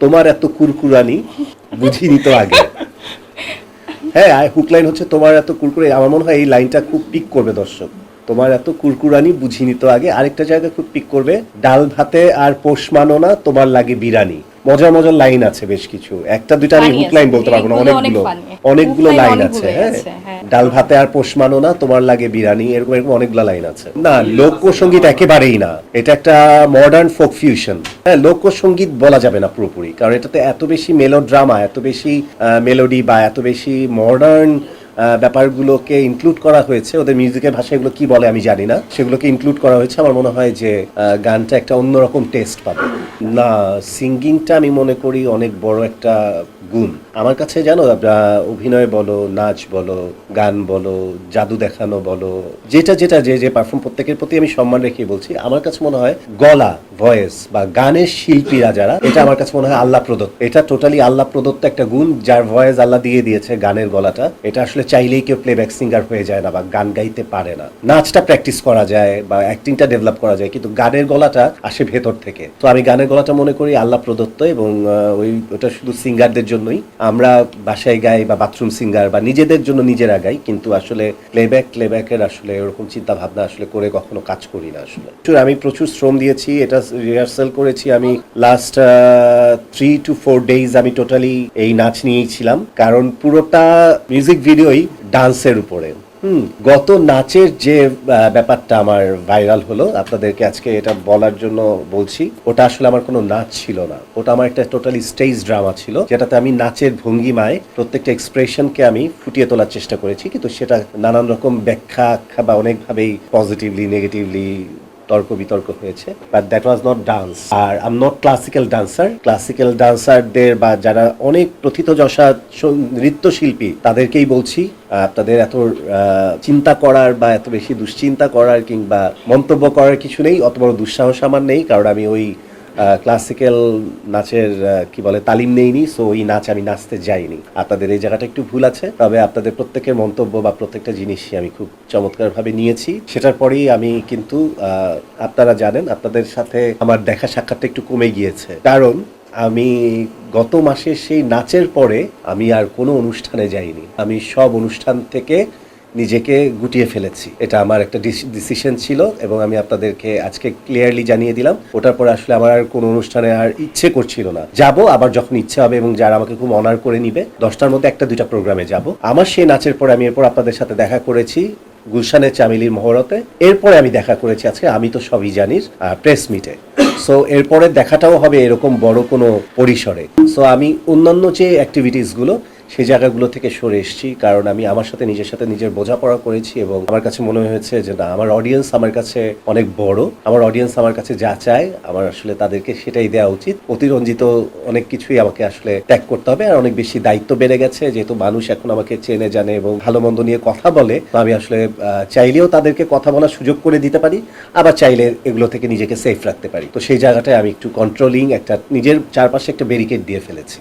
তোমার এত কুরকুরানি বুঝিনি তো আগে। হ্যাঁ, হুক লাইন হচ্ছে তোমার এত কুরকুরে। আমার মনে হয় এই লাইনটা খুব পিক করবে দর্শক। তোমার এত কুরকুরানি বুঝিনি তো আগে। আরেকটা জায়গায় খুব পিক করবে, ডাল ভাতে আর পোষ মানো না তোমার লাগে বিরানি। মজার মজার লাইন আছে বেশ কিছু, একটা দুইটা আমি হুক লাইন বলতে পারবো না, অনেকগুলো লাইন আছে। হ্যাঁ, ডাল ভাতে আর পোষ মানো না তোমার লাগে বিরানি, এরকম এরকম অনেকগুলো লাইন আছে। না, লোকসঙ্গীত একেবারেই না, এটা একটা মডার্ন ফোক ফিউশন। হ্যাঁ, লোকসঙ্গীত বলা যাবে না পুরোপুরি, কারণ এটাতে এত বেশি মেলোড্রামা, এত বেশি মেলোডি বা এত বেশি মডার্ন ব্যাপারগুলোকে ইনক্লুড করা হয়েছে। ওদের মিউজিকের ভাষা এগুলো কি বলে আমি জানি না, সেগুলোকে ইনক্লুড করা হয়েছে। আমার মনে হয় যে গানটা একটা অন্যরকম টেস্ট পাবে। না, সিঙ্গিংটা আমি মনে করি অনেক বড় একটা গুণ আমার কাছে, জানো। অভিনয় বলো, নাচ বলো, গান বলো, জাদু দেখানো বলো, যেটা যেটা যে যে পারফর্ম, প্রত্যেকের প্রতি আমি সম্মান রেখে বলছি। আমার কাছে মনে হয় গলা, ভয়েস বা গানের শিল্পীরা যারা, এটা আমার কাছে মনে হয় আল্লাহ প্রদত্ত। এটা টোটালি আল্লাহ প্রদত্ত একটা গুণ। যার ভয়েস আল্লাহ দিয়ে দিয়েছে, গানের গলাটা, এটা আসলে চাইলেই কেউ প্লেব্যাক সিঙ্গার হয়ে যায় না বা গান গাইতে পারে না। নাচটা প্র্যাকটিস করা যায় বা অ্যাক্টিংটা ডেভেলপ করা যায়, কিন্তু গানের গলাটা আসে ভেতর থেকে। তো আমি গানের গলাটা মনে করি আল্লাহ প্রদত্ত, এবং ওটা শুধু সিঙ্গারদের জন্যই। আমরা বাসায় গাই বা বাথরুম সিঙ্গার বা নিজেদের জন্য নিজেরা গাই, কিন্তু আসলে প্লেব্যাকের আসলে ওরকম চিন্তা ভাবনা আসলে করে কখনো কাজ করি না। আসলে আমি প্রচুর শ্রম দিয়েছি, এটা রিহার্সাল করেছি আমি লাস্ট 3 to 4 days। আমি টোটালি এই নাচ নিয়েই ছিলাম, কারণ পুরোটা মিউজিক ভিডিওই ডান্সের উপরে। গত নাচের যে ব্যাপারটা আমার ভাইরাল হলো, আপনাদেরকে আজকে এটা বলার জন্য বলছি, ওটা আসলে আমার কোনো নাচ ছিল না। ওটা আমার একটা টোটালি স্টেজ ড্রামা ছিল, যেটাতে আমি নাচের ভঙ্গিমায় প্রত্যেকটা এক্সপ্রেশনকে আমি ফুটিয়ে তোলার চেষ্টা করেছি, কিন্তু সেটা নানান রকম ব্যাখ্যা বা অনেকভাবেই পজিটিভলি নেগেটিভলি তর্ক বিতর্ক হয়েছে, but that was not dance. আর I am not classical dancer. Classical ডান্সারদের বা যারা অনেক প্রথিতযশা নৃত্যশিল্পী, তাদেরকেই বলছি, আপনাদের এত চিন্তা করার বা এত বেশি দুশ্চিন্তা করার কিংবা মন্তব্য করার কিছু নেই। অত বড় দুঃসাহস আমার নেই, কারণ আমি ওই ক্লাসিক্যাল নাচের কি বলে তালিম নেইনি। সো ওই নাচ আমি নাচতে যাইনি। আপনাদের এই জায়গাটা একটু ভুল আছে, তবে আপনাদের প্রত্যেকের মন্তব্য বা প্রত্যেকটা জিনিসই আমি খুব চমৎকারভাবে নিয়েছি। সেটার পরেই আমি কিন্তু আপনারা জানেন, আপনাদের সাথে আমার দেখা সাক্ষাৎটা একটু কমে গিয়েছে, কারণ আমি গত মাসে সেই নাচের পরে আমি আর কোনো অনুষ্ঠানে যাইনি। আমি সব অনুষ্ঠান থেকে নিজেকে গুটিয়ে ফেলেছি। এটা আমার একটা ডিসিশন ছিল, এবং আমি আপনাদেরকে আজকে ক্লিয়ারলি জানিয়ে দিলাম। ওটার পরে আসলে আমার আর কোনো অনুষ্ঠানে আর ইচ্ছে করছিল না। যাব আবার যখন ইচ্ছে হবে, এবং যারা আমাকে খুব অনার করে নিবে, 10টার মধ্যে 1-2টা প্রোগ্রামে যাব। আমার সেই নাচের পরে আমি এরপর আপনাদের সাথে দেখা করেছি গুলশানের চামেলির মহরতে। এরপরে আমি দেখা করেছি আজকে আমি তো সবই জানির প্রেস মিটে। সো এরপরে দেখাটাও হবে এরকম বড় কোনো পরিসরে। সো আমি অন্যান্য যে অ্যাক্টিভিটিসগুলো, সেই জায়গাগুলো থেকে সরে এসেছি, কারণ আমি আমার সাথে নিজের বোঝাপড়া করেছি, এবং আমার কাছে মনে হয়েছে যে না, আমার অডিয়েন্স আমার কাছে অনেক বড়। আমার অডিয়েন্স আমার কাছে যা চায়, আমার আসলে তাদেরকে সেটাই দেওয়া উচিত। অতিরঞ্জিত অনেক কিছুই আমাকে আসলে ত্যাগ করতে হবে, আর অনেক বেশি দায়িত্ব বেড়ে গেছে, যেহেতু মানুষ এখন আমাকে চেনে জানে এবং ভালো মন্দ নিয়ে কথা বলে। তো আমি আসলে চাইলেও তাদেরকে কথা বলার সুযোগ করে দিতে পারি, আবার চাইলে এগুলো থেকে নিজেকে সেফ রাখতে পারি। তো সেই জায়গাটায় আমি একটু কন্ট্রোলিং, একটা নিজের চারপাশে একটা ব্যারিকেড দিয়ে ফেলেছি।